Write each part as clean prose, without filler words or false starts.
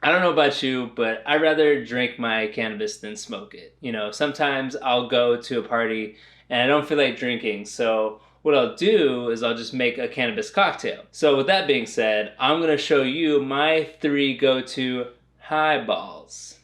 I don't know about you, but I'd rather drink my cannabis than smoke it. You know, sometimes I'll go to a party and I don't feel like drinking, so what I'll do is I'll just make a cannabis cocktail. So with that being said, I'm gonna show you my 3 go-to highballs.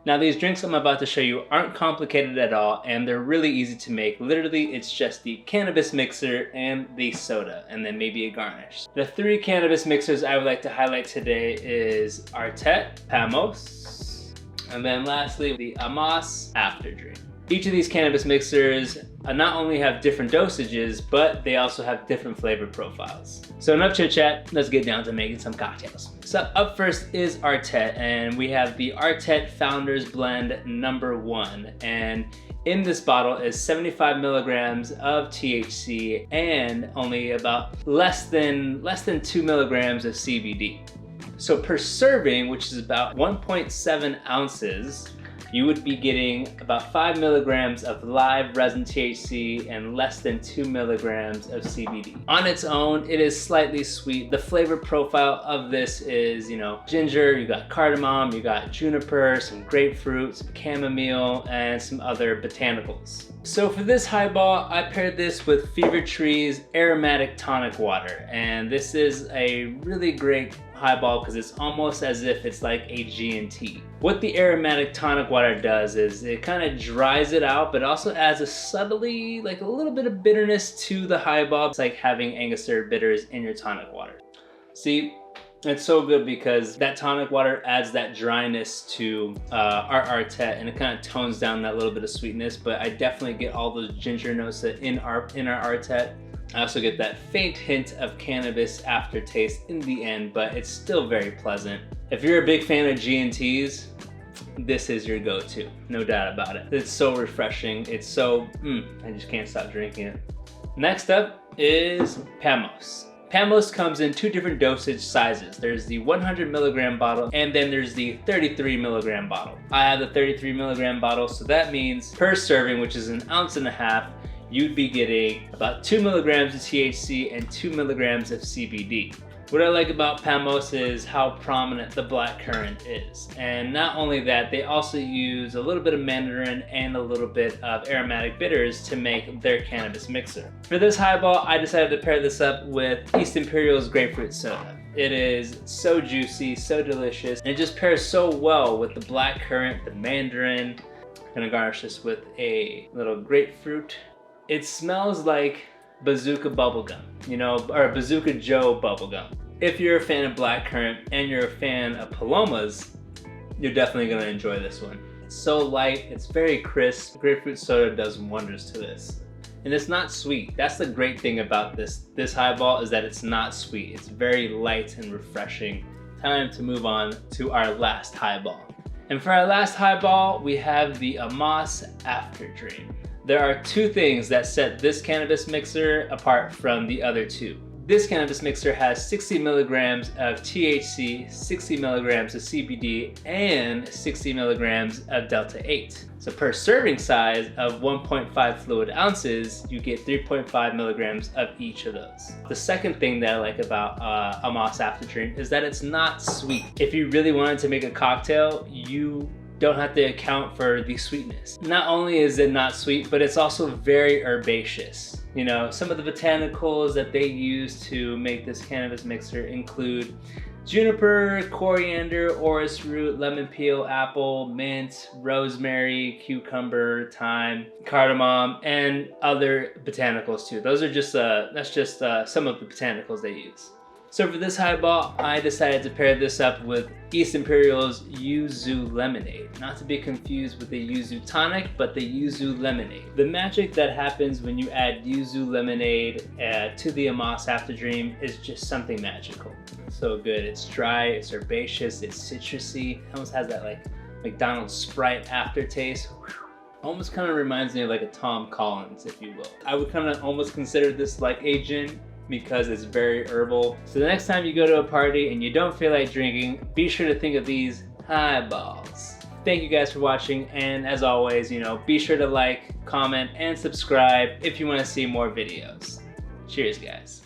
Now these drinks I'm about to show you aren't complicated at all, and they're really easy to make. Literally, it's just the cannabis mixer and the soda, and then maybe a garnish. The 3 cannabis mixers I would like to highlight today is Artet, Pamos, and then lastly the Amass Afterdream. Each of these cannabis mixers not only have different dosages, but they also have different flavor profiles. So enough chit chat, let's get down to making some cocktails. So up first is Artet, and we have the Artet Founders Blend #1. And in this bottle is 75 milligrams of THC and only about less than 2 milligrams of CBD. So per serving, which is about 1.7 ounces, you would be getting about 5 milligrams of live resin THC and less than 2 milligrams of CBD. On its own, it is slightly sweet. The flavor profile of this is, you know, ginger, you got cardamom, you got juniper, some grapefruit, some chamomile, and some other botanicals. So for this highball, I paired this with Fever Tree's Aromatic Tonic Water, and this is a really great highball because it's almost as if it's like a G&T. What the Aromatic Tonic Water does is it kind of dries it out, but also adds a subtly, like a little bit of bitterness to the highball. It's like having Angostura bitters in your tonic water. See, it's so good because that tonic water adds that dryness to our Artet, and it kind of tones down that little bit of sweetness, but I definitely get all those ginger notes in our Artet. I also get that faint hint of cannabis aftertaste in the end, but it's still very pleasant. If you're a big fan of G&Ts, this is your go-to, no doubt about it. It's so refreshing. It's so, I just can't stop drinking it. Next up is Pamos. Pamos comes in 2 different dosage sizes. There's the 100 milligram bottle, and then there's the 33 milligram bottle. I have the 33 milligram bottle, so that means per serving, which is 1.5 ounces, you'd be getting about 2 milligrams of THC and 2 milligrams of CBD. What I like about Pamos is how prominent the blackcurrant is. And not only that, they also use a little bit of mandarin and a little bit of aromatic bitters to make their cannabis mixer. For this highball, I decided to pair this up with East Imperial's Grapefruit Soda. It is so juicy, so delicious, and it just pairs so well with the blackcurrant, the mandarin. I'm gonna garnish this with a little grapefruit. It smells like Bazooka bubblegum, you know, or Bazooka Joe bubblegum. If you're a fan of blackcurrant and you're a fan of Palomas, you're definitely gonna enjoy this one. It's so light, it's very crisp. Grapefruit soda does wonders to this. And it's not sweet. That's the great thing about this highball, is that it's not sweet. It's very light and refreshing. Time to move on to our last highball. And for our last highball, we have the Amass Afterdream. There are 2 things that set this cannabis mixer apart from the other 2. This cannabis mixer has 60 milligrams of THC, 60 milligrams of CBD, and 60 milligrams of Delta 8. So per serving size of 1.5 fluid ounces, you get 3.5 milligrams of each of those. The second thing that I like about Amass Afterdream is that it's not sweet. If you really wanted to make a cocktail, you don't have to account for the sweetness. Not only is it not sweet, but it's also very herbaceous. You know, some of the botanicals that they use to make this cannabis mixer include juniper, coriander, orris root, lemon peel, apple, mint, rosemary, cucumber, thyme, cardamom, and other botanicals too. Those are just, that's just some of the botanicals they use. So for this highball, I decided to pair this up with East Imperial's Yuzu Lemonade. Not to be confused with the Yuzu Tonic, but the Yuzu Lemonade. The magic that happens when you add Yuzu Lemonade to the Amass Afterdream is just something magical. So good. It's dry, it's herbaceous, it's citrusy. It almost has that like McDonald's Sprite aftertaste. Whew. Almost kind of reminds me of like a Tom Collins, if you will. I would kind of almost consider this like a gin, because it's very herbal. So the next time you go to a party and you don't feel like drinking, be sure to think of these highballs. Thank you guys for watching, and as always, you know, be sure to like, comment, and subscribe if you want to see more videos. Cheers, guys.